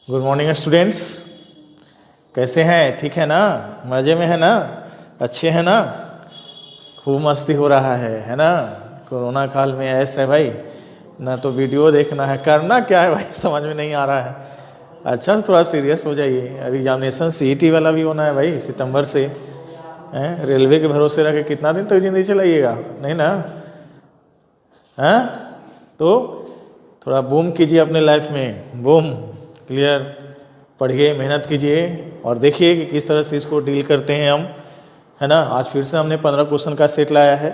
Good morning students, कैसे हैं? ठीक है ना? मज़े में है ना? अच्छे हैं ना? खूब मस्ती हो रहा है ना? कोरोना काल में ऐसा है भाई, ना तो वीडियो देखना है, करना क्या है भाई समझ में नहीं आ रहा है। अच्छा थोड़ा सीरियस हो जाइए, अभी एग्जामिनेशन सीईटी वाला भी होना है भाई सितंबर से। हैं रेलवे के भरोसे रह के कितना दिन तक ज़िंदगी चलाइएगा? नहीं ना? हैं तो थोड़ा बूम कीजिए अपने लाइफ में, बूम क्लियर। पढ़िए, मेहनत कीजिए और देखिए कि किस तरह से इसको डील करते हैं हम, है ना। आज फिर से हमने 15 क्वेश्चन का सेट लाया है।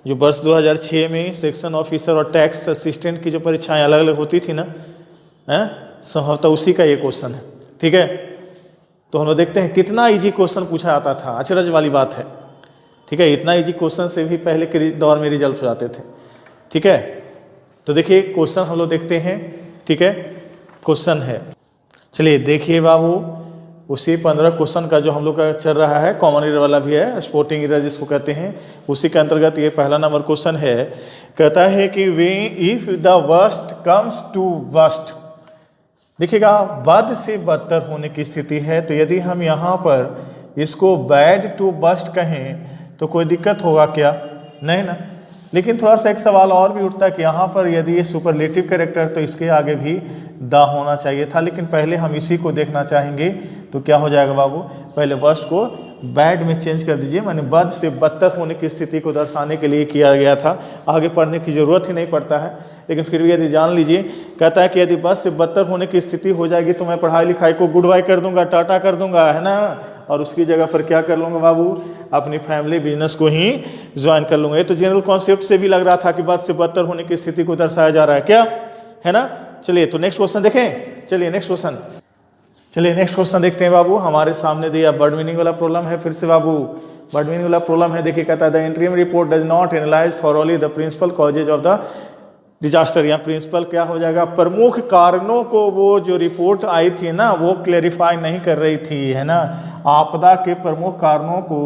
जो वर्ष 2006 में सेक्शन ऑफिसर और टैक्स असिस्टेंट की जो परीक्षाएं अलग अलग होती थी ना, हैं संभवतः उसी का ये क्वेश्चन है। ठीक है, तो हम लोग देखते हैं कितना इजी क्वेश्चन पूछा जाता था। अचरज वाली बात है। ठीक है, इतना इजी क्वेश्चन से भी पहले के दौर में रिजल्ट हो जाते थे। ठीक है, तो देखिए क्वेश्चन हम लोग देखते हैं। ठीक है, क्वेश्चन है, चलिए देखिए बाबू, उसी 15 क्वेश्चन का जो हम लोग का चल रहा है, कॉमन एरर वाला भी है, स्पोर्टिंग एरर जिसको कहते हैं, उसी के अंतर्गत ये पहला नंबर क्वेश्चन है। कहता है कि वे if the worst comes to worst, देखिएगा बद से बदतर होने की स्थिति है, तो यदि हम यहाँ पर इसको बैड टू वर्स्ट कहें तो कोई दिक्कत होगा क्या? नहीं ना। लेकिन थोड़ा सा एक सवाल और भी उठता है कि यहाँ पर यदि ये सुपरलेटिव कैरेक्टर तो इसके आगे भी द होना चाहिए था, लेकिन पहले हम इसी को देखना चाहेंगे। तो क्या हो जाएगा बाबू, पहले वर्स्ट को बैड में चेंज कर दीजिए, माने बद से बदतर होने की स्थिति को दर्शाने के लिए किया गया था। आगे पढ़ने की ज़रूरत ही नहीं पड़ता है, लेकिन फिर भी यदि जान लीजिए। कहता है कि यदि बद से बदतर होने की स्थिति हो जाएगी तो मैं पढ़ाई लिखाई को गुड बाय कर दूंगा, टाटा कर दूंगा, है ना, और उसकी जगह पर क्या कर लूँगा बाबू, अपनी फैमिली बिजनेस को ही ज्वाइन कर लूँगा। ये तो जनरल कॉन्सेप्ट से भी लग रहा था कि बद से बदतर होने की स्थिति को दर्शाया जा रहा है, क्या है ना। चलिए तो नेक्स्ट क्वेश्चन देखें। चलिए नेक्स्ट क्वेश्चन देखते हैं बाबू। हमारे सामने दिया वर्ड मीनिंग वाला प्रॉब्लम है। फिर से बाबू वर्ड मीनिंग वाला प्रॉब्लम है। देखिए कहता है the interim report does not analyse thoroughly the principal causes of the disaster. यहाँ प्रिंसिपल क्या हो जाएगा, प्रमुख कारणों को वो जो रिपोर्ट आई थी ना वो क्लेरिफाई नहीं कर रही थी, है ना। आपदा के प्रमुख कारणों को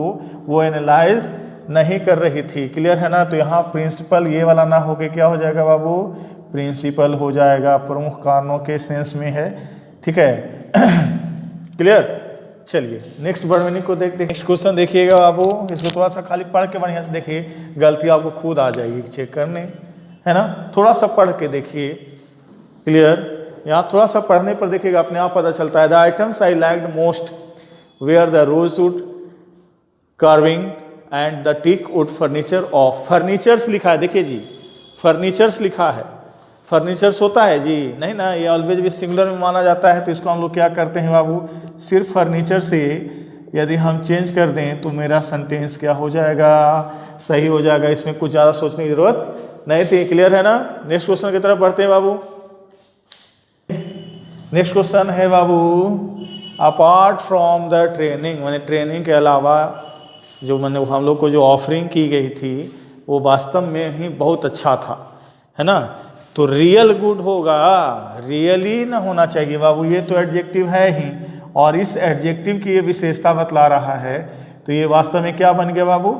वो एनालाइज नहीं कर रही थी, क्लियर है ना। तो यहाँ प्रिंसिपल ये वाला ना होके क्या हो जाएगा बाबू, प्रिंसिपल हो जाएगा, प्रमुख कारणों के सेंस में है। ठीक है क्लियर। चलिए नेक्स्ट वर्ड मीनिंग को देखते हैं। नेक्स्ट क्वेश्चन देखिएगा बाबू, इसको थोड़ा सा खाली पढ़ के बढ़िया से देखिए, गलती आपको खुद आ जाएगी चेक करने, है ना। थोड़ा सा पढ़ के देखिए, क्लियर। यहाँ थोड़ा सा पढ़ने पर देखिएगा अपने आप पता चलता है। The items I liked most were the rosewood carving and the teak wood furniture of. Furnitures लिखा है, देखिए जी फर्नीचर्स लिखा है, फर्नीचर्स होता है जी नहीं ना, ये ऑलवेज भी सिंगुलर में माना जाता है। तो इसको हम लोग क्या करते हैं बाबू, सिर्फ फर्नीचर से यदि हम चेंज कर दें तो मेरा सेंटेंस क्या हो जाएगा, सही हो जाएगा। इसमें कुछ ज़्यादा सोचने की जरूरत नहीं थी, क्लियर है ना। नेक्स्ट क्वेश्चन की तरफ बढ़ते हैं बाबू। नेक्स्ट क्वेश्चन है बाबू, अपार्ट फ्रॉम द ट्रेनिंग, मैंने ट्रेनिंग के अलावा जो मैंने हम लोग को जो ऑफरिंग की गई थी वो वास्तव में ही बहुत अच्छा था, है ना। तो रियल गुड होगा, रियली ना होना चाहिए बाबू, ये तो एडजेक्टिव है ही, और इस एडजेक्टिव की ये विशेषता बतला रहा है। तो ये वास्तव में क्या बन गया बाबू,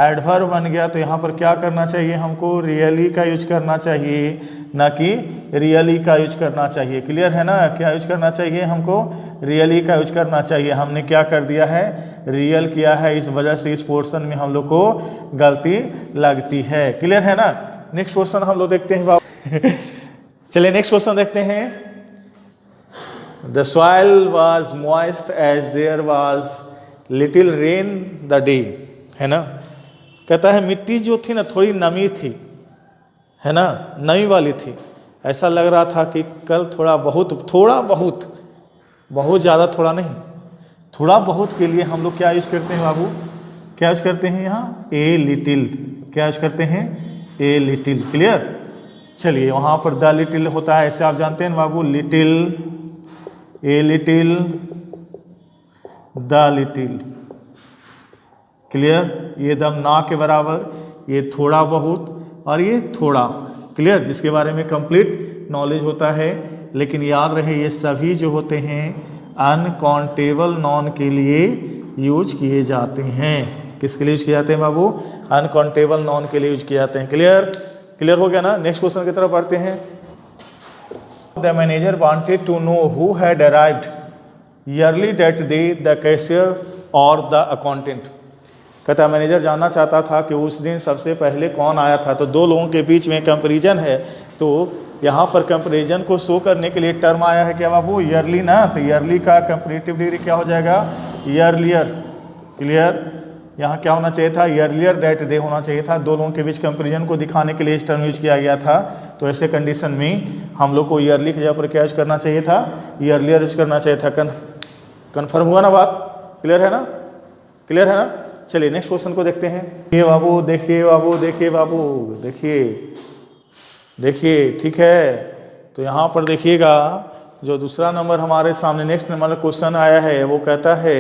एडवर्ब बन गया। तो यहाँ पर क्या करना चाहिए हमको, रियली का यूज करना चाहिए, ना कि रियली का यूज करना चाहिए, क्लियर है ना। क्या यूज करना चाहिए हमको, रियली का यूज करना चाहिए। हमने क्या कर दिया है, रियल किया है, इस वजह से इस पोर्शन में हम लोग को गलती लगती है, क्लियर है ना। नेक्स्ट क्वेश्चन हम लोग देखते हैं बाबू। चलिए नेक्स्ट क्वेश्चन देखते हैं। The soil was moist as there was little rain the day, है ना। कहता है मिट्टी जो थी ना थोड़ी नमी थी, है ना, नमी वाली थी। ऐसा लग रहा था कि कल थोड़ा बहुत बहुत ज़्यादा थोड़ा नहीं, थोड़ा बहुत के लिए हम लोग क्या यूज करते हैं बाबू, क्या यूज करते हैं यहाँ, ए लिटिल, क्या यूज करते हैं, ए लिटिल, क्लियर। चलिए वहाँ पर द लिटिल होता है, ऐसे आप जानते हैं बाबू, little, a little, the little, clear. ये दम ना के बराबर, ये थोड़ा बहुत और ये थोड़ा, क्लियर, जिसके बारे में कंप्लीट नॉलेज होता है। लेकिन याद रहे ये सभी जो होते हैं अनकाउंटेबल नॉन के लिए यूज किए जाते हैं। किसके लिए यूज किए जाते हैं बाबू, अनकाउंटेबल नॉन के लिए यूज किए जाते हैं, क्लियर। क्लियर हो गया ना। नेक्स्ट क्वेश्चन की तरफ बढ़ते हैं। The manager wanted to know who had arrived early that day, the cashier और द अकाउंटेंट। कहता मैनेजर जानना चाहता था कि उस दिन सबसे पहले कौन आया था। तो दो लोगों के बीच में कंपैरिजन है, तो यहाँ पर कंपैरिजन को शो करने के लिए टर्म आया है क्या बाबू, ईयरली ना। तो ईयरली का कंपैरेटिव डिग्री क्या हो जाएगा, ईयरलियर। क्लियर, यहाँ क्या होना चाहिए था, ईयरलियर दैट डे होना चाहिए था। दो लोगों के बीच कंपैरिजन को दिखाने के लिए इस टर्म यूज किया गया था। तो ऐसे कंडीशन में हम लोग को ईयरली की जगह पर क्या यूज करना चाहिए था, ईयरलियर यूज करना चाहिए था। कन्फर्म हुआ ना बात, क्लियर है ना, क्लियर है ना। चलिए नेक्स्ट क्वेश्चन को देखते हैं। ये बाबू देखिए, बाबू देखिए, बाबू देखिए, देखिए ठीक है। तो यहाँ पर देखिएगा जो दूसरा नंबर हमारे सामने नेक्स्ट नंबर क्वेश्चन आया है वो कहता है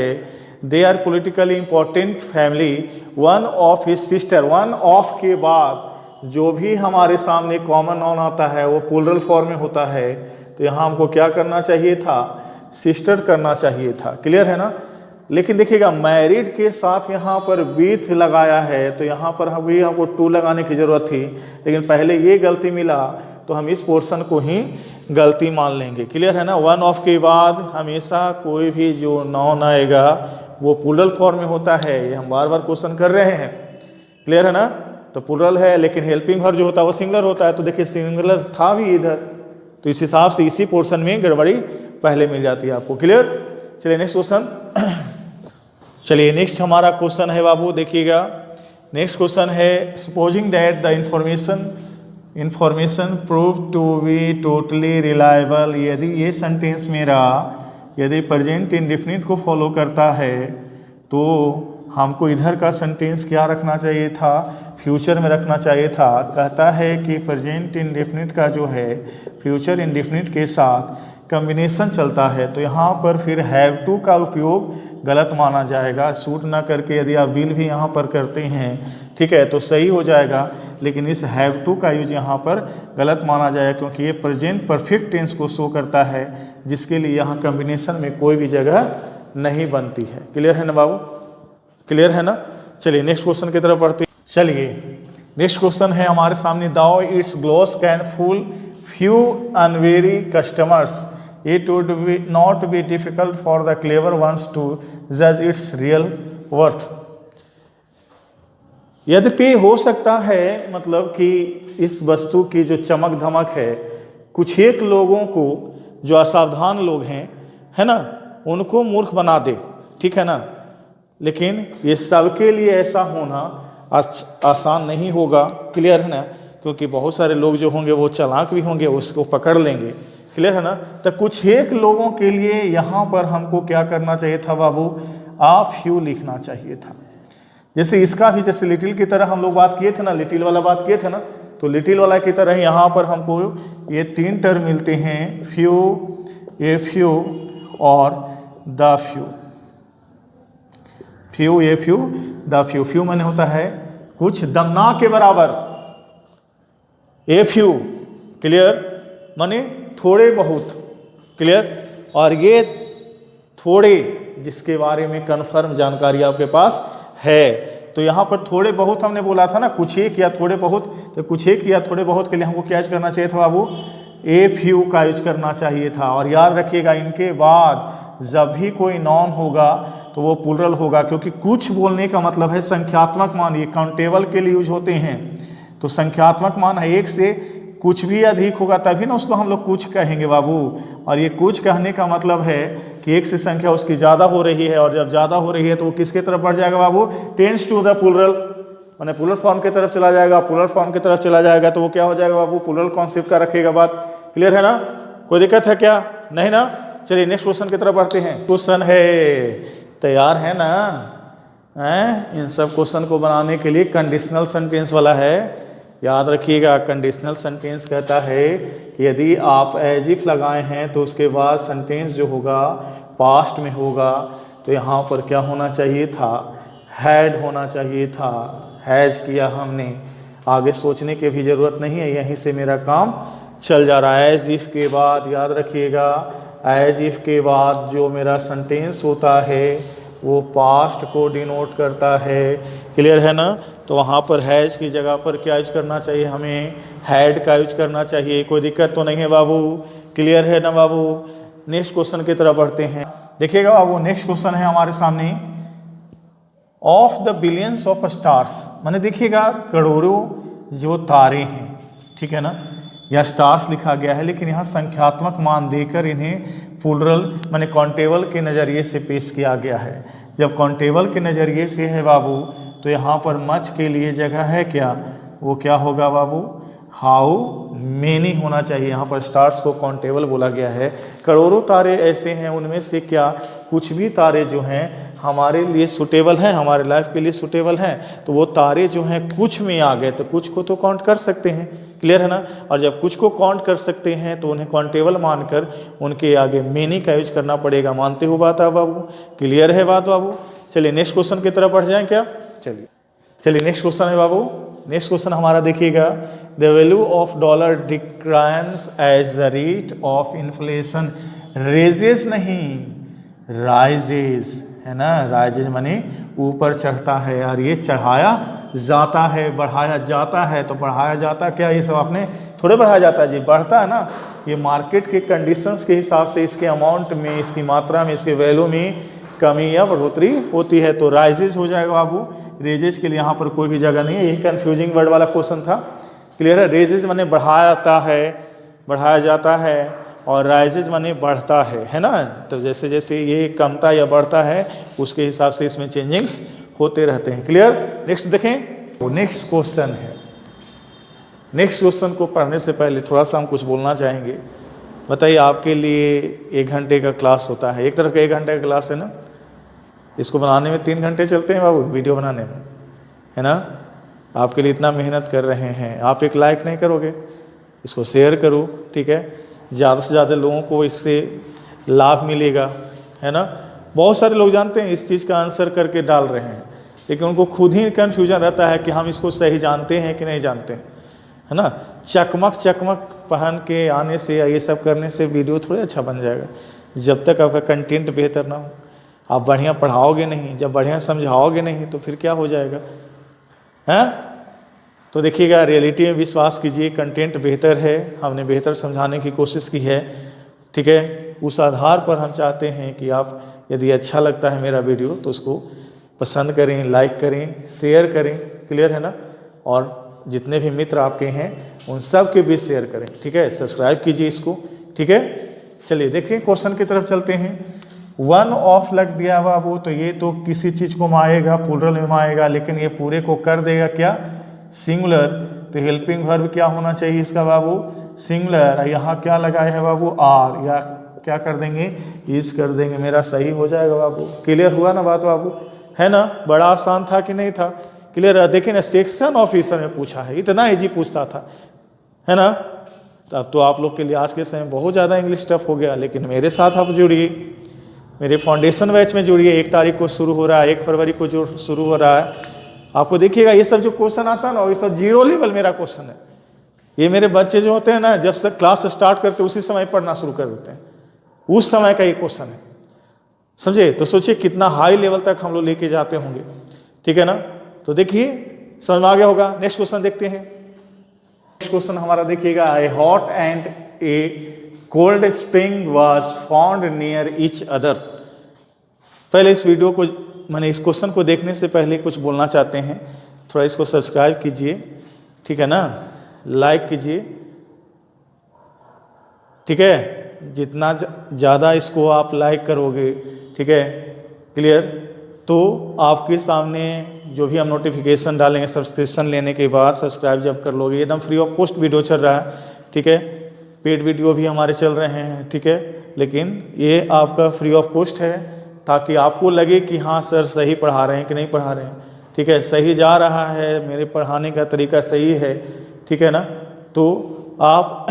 they are politically important family, one of his sister. One of के बाद जो भी हमारे सामने कॉमन नाउन आता है वो प्लूरल फॉर्म में होता है। तो यहाँ हमको क्या करना चाहिए था, सिस्टर करना चाहिए था। क्लियर है ना। लेकिन देखिएगा मैरिड के साथ यहाँ पर विथ लगाया है, तो यहाँ पर अभी हमको टू लगाने की जरूरत थी, लेकिन पहले ये गलती मिला तो हम इस पोर्शन को ही गलती मान लेंगे। क्लियर है ना। वन ऑफ के बाद हमेशा कोई भी जो नाउन आएगा वो प्लूरल फॉर्म में होता है। ये हम बार बार क्वेश्चन कर रहे हैं। क्लियर है ना। तो प्लूरल है लेकिन हेल्पिंग वर्ब जो होता है वो सिंगुलर होता है। तो देखिए सिंगुलर था भी इधर, तो इस हिसाब से इसी पोर्शन में गड़बड़ी पहले मिल जाती है आपको। क्लियर। चलिए नेक्स्ट क्वेश्चन। चलिए नेक्स्ट हमारा क्वेश्चन है बाबू देखिएगा। नेक्स्ट क्वेश्चन है supposing that the information prove to be totally reliable. यदि ये सेंटेंस मेरा यदि प्रेजेंट इंडेफिनिट को फॉलो करता है तो हमको इधर का सेंटेंस क्या रखना चाहिए था, फ्यूचर में रखना चाहिए था। कहता है कि प्रेजेंट इंडेफिनिट का जो है फ्यूचर इंडेफिनिट के साथ कॉम्बिनेशन चलता है, तो यहाँ पर फिर हैव टू का उपयोग गलत माना जाएगा। सूट ना करके यदि आप विल भी यहाँ पर करते हैं, ठीक है, तो सही हो जाएगा। लेकिन इस हैव टू का यूज यहाँ पर गलत माना जाएगा क्योंकि ये प्रेजेंट परफेक्ट टेंस को शो करता है, जिसके लिए यहाँ कॉम्बिनेशन में कोई भी जगह नहीं बनती है। क्लियर है ना बाबू, क्लियर है ना। चलिए नेक्स्ट क्वेश्चन की तरफ बढ़ते। चलिए नेक्स्ट क्वेश्चन है हमारे सामने though its gloss can fool few unwary customers, it would not be difficult for the clever ones to judge its real worth। यद्यपि हो सकता है मतलब कि इस वस्तु की जो चमक धमक है कुछ एक लोगों को जो असावधान लोग हैं है ना उनको मूर्ख बना दे, ठीक है ना, लेकिन ये सबके लिए ऐसा होना आसान नहीं होगा। क्लियर है ना। क्योंकि बहुत सारे लोग जो होंगे वो चालाक भी होंगे, उसको पकड़ लेंगे। क्लियर है ना। तो कुछ एक लोगों के लिए यहाँ पर हमको क्या करना चाहिए था बाबू, आ फ्यू लिखना चाहिए था। जैसे इसका भी जैसे लिटिल की तरह हम लोग बात किए थे ना, लिटिल वाला बात किए थे ना, तो लिटिल वाला की तरह यहाँ पर हमको ये तीन टर्म मिलते हैं, फ्यू, ए फ्यू और the few. Few, a few, the few. Few माने होता है कुछ, दमना के बराबर। ए फ्यू क्लियर माने थोड़े बहुत। क्लियर। और ये थोड़े जिसके बारे में कन्फर्म जानकारी आपके पास है। तो यहाँ पर थोड़े बहुत हमने बोला था ना, कुछ एक या थोड़े बहुत, तो कुछ एक या थोड़े बहुत के लिए हमको क्या यूज करना चाहिए था बाबू, ए फ्यू का यूज करना चाहिए था। और याद रखिएगा इनके बाद जब भी कोई नाउन होगा तो वो प्लूरल होगा, क्योंकि कुछ बोलने का मतलब है संख्यात्मक मान, ये काउंटेबल के लिए यूज होते हैं। तो संख्यात्मक मान है एक से कुछ भी अधिक होगा तभी ना उसको हम लोग कुछ कहेंगे बाबू। और ये कुछ कहने का मतलब है कि एक से संख्या उसकी ज़्यादा हो रही है, और जब ज़्यादा हो रही है तो वो किसके तरफ बढ़ जाएगा बाबू, टेंस टू द प्लूरल, माने प्लूरल फॉर्म की तरफ चला जाएगा। प्लूरल फॉर्म की तरफ चला जाएगा तो वो क्या हो जाएगा बाबू, प्लूरल कॉन्सेप्ट का रखेगा बात। क्लियर है ना, कोई दिक्कत है क्या, नहीं ना। चलिए नेक्स्ट क्वेश्चन की तरफ बढ़ते हैं। क्वेश्चन है, तैयार है ना, हैं? इन सब क्वेश्चन को बनाने के लिए कंडीशनल सेंटेंस वाला है, याद रखिएगा। कंडीशनल सेंटेंस कहता है कि यदि आप एज इफ लगाए हैं तो उसके बाद सेंटेंस जो होगा पास्ट में होगा, तो यहाँ पर क्या होना चाहिए था, हैड होना चाहिए था। हैज किया हमने, आगे सोचने की भी ज़रूरत नहीं है, यहीं से मेरा काम चल जा रहा है। एज इफ के बाद याद रखिएगा, एज इफ के बाद जो मेरा सेंटेंस होता है वो पास्ट को डिनोट करता है। क्लियर है ना। तो वहाँ पर हैज की जगह पर क्या यूज करना चाहिए, हमें हैड का यूज करना चाहिए। कोई दिक्कत तो नहीं है बाबू, क्लियर है ना बाबू। नेक्स्ट क्वेश्चन की तरफ बढ़ते हैं। देखिएगा बाबू, नेक्स्ट क्वेश्चन है हमारे सामने, of the billions of stars, माने देखिएगा करोड़ों जो तारे हैं, ठीक है ना, या स्टार्स लिखा गया है, लेकिन यहाँ संख्यात्मक मान देकर इन्हें प्लूरल माने काउंटेबल के नज़रिए से पेश किया गया है। जब काउंटेबल के नज़रिए से है बाबू, तो यहाँ पर मच के लिए जगह है क्या, वो क्या होगा बाबू, हाउ मेनी होना चाहिए। यहाँ पर स्टार्स को काउंटेबल बोला गया है। करोड़ों तारे ऐसे हैं, उनमें से क्या कुछ भी तारे जो हैं हमारे लिए सुटेबल हैं, हमारे लाइफ के लिए सुटेबल हैं, तो वो तारे जो हैं कुछ में आ गए तो कुछ को तो काउंट कर सकते हैं, क्लियर है ना। और जब कुछ को काउंट कर सकते हैं तो उन्हें काउंटेबल मानकर उनके आगे मेनी का यूज करना पड़ेगा। मानते हो बात है बाबू, क्लियर है बात बाबू। चलिए नेक्स्ट क्वेश्चन की तरफ बढ़ जाएं क्या। चलिए नेक्स्ट क्वेश्चन है बाबू। नेक्स्ट क्वेश्चन हमारा देखिएगा, the value of dollar declines as the rate of inflation, raises नहीं राइजेस, है ना, राइजेस माने ऊपर चढ़ता है यार, ये चढ़ाया जाता है, बढ़ाया जाता है, तो बढ़ाया जाता क्या, ये सब आपने थोड़े बढ़ाया जाता है जी, बढ़ता है ना, ये मार्केट के कंडीशंस के हिसाब से इसके अमाउंट में, इसकी मात्रा में, इसके वैल्यू में कमी या बढ़ोतरी होती है, तो राइजेस हो जाएगा बाबू। रेजेस के लिए यहाँ पर कोई भी जगह नहीं है, यही कंफ्यूजिंग वर्ड वाला क्वेश्चन था, क्लियर है। रेजेस माने बढ़ाया जाता है, और राइजेस माने बढ़ता है ना। तो जैसे जैसे ये कमता या बढ़ता है उसके हिसाब से इसमें चेंजिंग्स होते रहते हैं, क्लियर। नेक्स्ट देखें, वो नेक्स्ट क्वेश्चन है। नेक्स्ट क्वेश्चन को पढ़ने से पहले थोड़ा सा हम कुछ बोलना चाहेंगे। बताइए, आपके लिए 1 घंटे का क्लास होता है, एक तरफ का 1 घंटे का क्लास है ना, इसको बनाने में 3 घंटे चलते हैं बाबू, वीडियो बनाने में, है ना। आपके लिए इतना मेहनत कर रहे हैं, आप एक लाइक नहीं करोगे, इसको शेयर करो, ठीक है, ज़्यादा से ज़्यादा लोगों को इससे लाभ मिलेगा, है ना। बहुत सारे लोग जानते हैं इस चीज़ का आंसर करके डाल रहे हैं, लेकिन उनको खुद ही कन्फ्यूजन रहता है कि हम इसको सही जानते हैं कि नहीं जानते हैं, है ना। चकमक पहन के आने से या ये सब करने से वीडियो थोड़ा अच्छा बन जाएगा, जब तक आपका कंटेंट बेहतर ना हो। आप बढ़िया पढ़ाओगे नहीं, जब बढ़िया समझाओगे नहीं, तो फिर क्या हो जाएगा, हैं। तो देखिएगा, रियलिटी में विश्वास कीजिए, कंटेंट बेहतर है, हमने बेहतर समझाने की कोशिश की है, ठीक है। उस आधार पर हम चाहते हैं कि आप, यदि अच्छा लगता है मेरा वीडियो तो उसको पसंद करें, लाइक करें, शेयर करें, क्लियर है ना। और जितने भी मित्र आपके हैं उन सब के बीच शेयर करें, ठीक है। सब्सक्राइब कीजिए इसको, ठीक है। चलिए देखिए क्वेश्चन की तरफ चलते हैं। 1 ऑफ लग दिया बाबू, तो ये तो किसी चीज़ को माएगा, प्लूरल में माएगा, लेकिन ये पूरे को कर देगा क्या, सिंगुलर। तो हेल्पिंग वर्ब क्या होना चाहिए इसका बाबू, सिंगुलर। यहाँ क्या लगाए है बाबू, आर, या क्या कर देंगे, इस कर देंगे, मेरा सही हो जाएगा बाबू। क्लियर हुआ ना बात बाबू, है ना। बड़ा आसान था कि नहीं था, क्लियर। देखिए ना, सेक्शन ऑफिसर में पूछा है, इतना ईजी पूछता था, है ना। तब तो आप लोग के लिए आज के समय बहुत ज़्यादा इंग्लिश टफ हो गया, लेकिन मेरे साथ आप जुड़िए, मेरे फाउंडेशन बैच में जुड़िए। 1 तारीख को शुरू हो रहा है, 1 फरवरी को जो शुरू हो रहा है। आपको देखिएगा, ये सब जो क्वेश्चन आता है ना, ये सब 0 लेवल मेरा क्वेश्चन है। ये मेरे बच्चे जो होते हैं ना, जब से क्लास स्टार्ट करते उसी समय पढ़ना शुरू कर देते हैं, उस समय का ये क्वेश्चन है, समझे। तो सोचिए कितना हाई लेवल तक हम लोग लेके जाते होंगे, ठीक है ना। तो देखिए समझ में आ गया होगा। नेक्स्ट क्वेश्चन देखते हैं। नेक्स्ट क्वेश्चन हमारा देखिएगा, ए hot and A cold spring was found near each other. पहले इस वीडियो को, मैंने इस क्वेश्चन को देखने से पहले कुछ बोलना चाहते हैं, थोड़ा इसको सब्सक्राइब कीजिए, ठीक है ना, लाइक कीजिए, ठीक है। जितना ज़्यादा इसको आप लाइक करोगे, ठीक है, क्लियर, तो आपके सामने जो भी हम नोटिफिकेशन डालेंगे सब्सक्रिप्शन लेने के बाद, सब्सक्राइब जब कर लोगे, एकदम फ्री ऑफ कॉस्ट वीडियो चल रहा है, ठीक है। पेड वीडियो भी हमारे चल रहे हैं, ठीक है, लेकिन ये आपका फ्री ऑफ कॉस्ट है, ताकि आपको लगे कि हाँ सर सही पढ़ा रहे हैं कि नहीं पढ़ा रहे हैं, ठीक है, सही जा रहा है, मेरे पढ़ाने का तरीका सही है, ठीक है ना। तो आप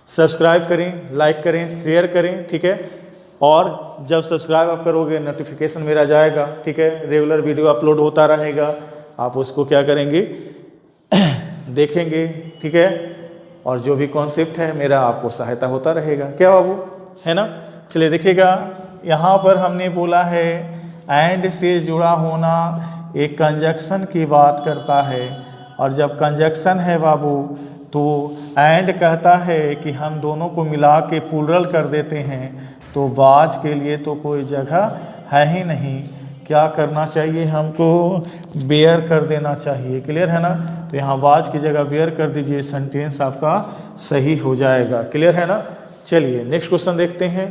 सब्सक्राइब करें, लाइक करें, शेयर करें, ठीक है। और जब सब्सक्राइब आप करोगे, नोटिफिकेशन मेरा जाएगा, ठीक है, रेगुलर वीडियो अपलोड होता रहेगा, आप उसको क्या करेंगे देखेंगे, ठीक है। और जो भी कॉन्सेप्ट है मेरा, आपको सहायता होता रहेगा, क्या बाबू, है ना। चलिए देखिएगा, यहाँ पर हमने बोला है एंड से जुड़ा होना एक कंजक्शन की बात करता है, और जब कंजक्शन है बाबू तो एंड कहता है कि हम दोनों को मिला के प्लूरल कर देते हैं, तो वाज के लिए तो कोई जगह है ही नहीं। क्या करना चाहिए, हमको बेयर कर देना चाहिए। क्लियर है ना। तो यहाँ वाज की जगह बेयर कर दीजिए, सेंटेंस आपका सही हो जाएगा। क्लियर है ना। चलिए नेक्स्ट क्वेश्चन देखते हैं।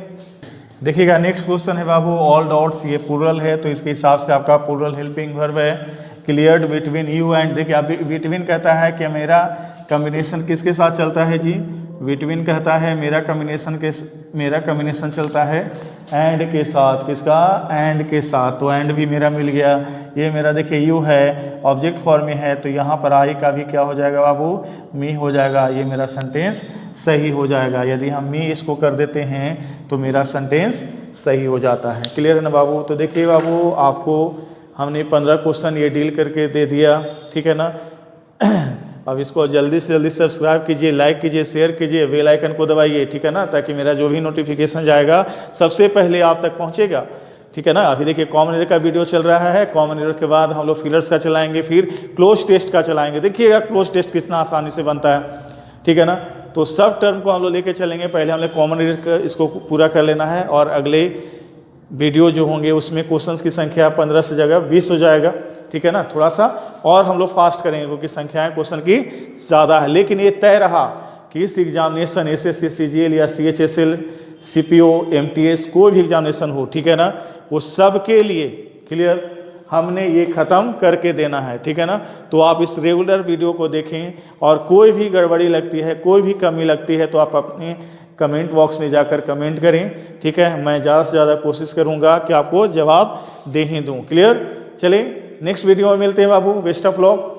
देखिएगा नेक्स्ट क्वेश्चन है बाबू, ऑल डॉट्स, ये प्लूरल है तो इसके हिसाब से आपका प्लूरल हेल्पिंग वर्ब है। क्लियर्ड बिटवीन यू एंड, देखिए आप बिटवीन कहता है कि मेरा कॉम्बिनेशन किसके साथ चलता है जी, बिटवीन कहता है मेरा कॉम्बिनेशन चलता है एंड के साथ। किसका, एंड के साथ। तो एंड भी मेरा मिल गया। ये मेरा देखिए यू है, ऑब्जेक्ट फॉर्म में है, तो यहाँ पर आई का भी क्या हो जाएगा बाबू, मी हो जाएगा। ये मेरा सेंटेंस सही हो जाएगा। यदि हम मी इसको कर देते हैं तो मेरा सेंटेंस सही हो जाता है। क्लियर है ना बाबू। तो देखिए बाबू, आपको हमने 15 क्वेश्चन ये डील करके दे दिया, ठीक है ना। अब इसको जल्दी से जल्दी सब्सक्राइब कीजिए, लाइक कीजिए, शेयर कीजिए, बेल आइकन को दबाइए, ठीक है ना, ताकि मेरा जो भी नोटिफिकेशन जाएगा सबसे पहले आप तक पहुंचेगा, ठीक है ना। अभी देखिए कॉमन एरर का वीडियो चल रहा है, कॉमन एरर के बाद हम लोग फिलर्स का चलाएंगे, फिर क्लोज टेस्ट का चलाएंगे। देखिएगा क्लोज टेस्ट कितना आसानी से बनता है, ठीक है ना। तो सब टर्म को हम लोग लेके चलेंगे। पहले हम लोग कॉमन एरर इसको पूरा कर लेना है, और अगले वीडियो जो होंगे उसमें क्वेश्चंस की संख्या 15 से जगह 20 हो जाएगा, ठीक है ना। थोड़ा सा और हम लोग फास्ट करेंगे क्योंकि संख्याएं क्वेश्चन की ज़्यादा है। लेकिन ये तय रहा कि इस एग्जामिनेशन SSC CGL या CHSL CPO MTS कोई भी एग्जामिनेशन हो, ठीक है ना, वो सब के लिए क्लियर हमने ये ख़त्म करके देना है, ठीक है ना। तो आप इस रेगुलर वीडियो को देखें, और कोई भी गड़बड़ी लगती है, कोई भी कमी लगती है तो आप अपने कमेंट बॉक्स में जाकर कमेंट करें, ठीक है। मैं ज़्यादा से ज़्यादा कोशिश करूँगा कि आपको जवाब दे ही दूँ। क्लियर। चलिए नेक्स्ट वीडियो में मिलते हैं बाबू। Best of luck.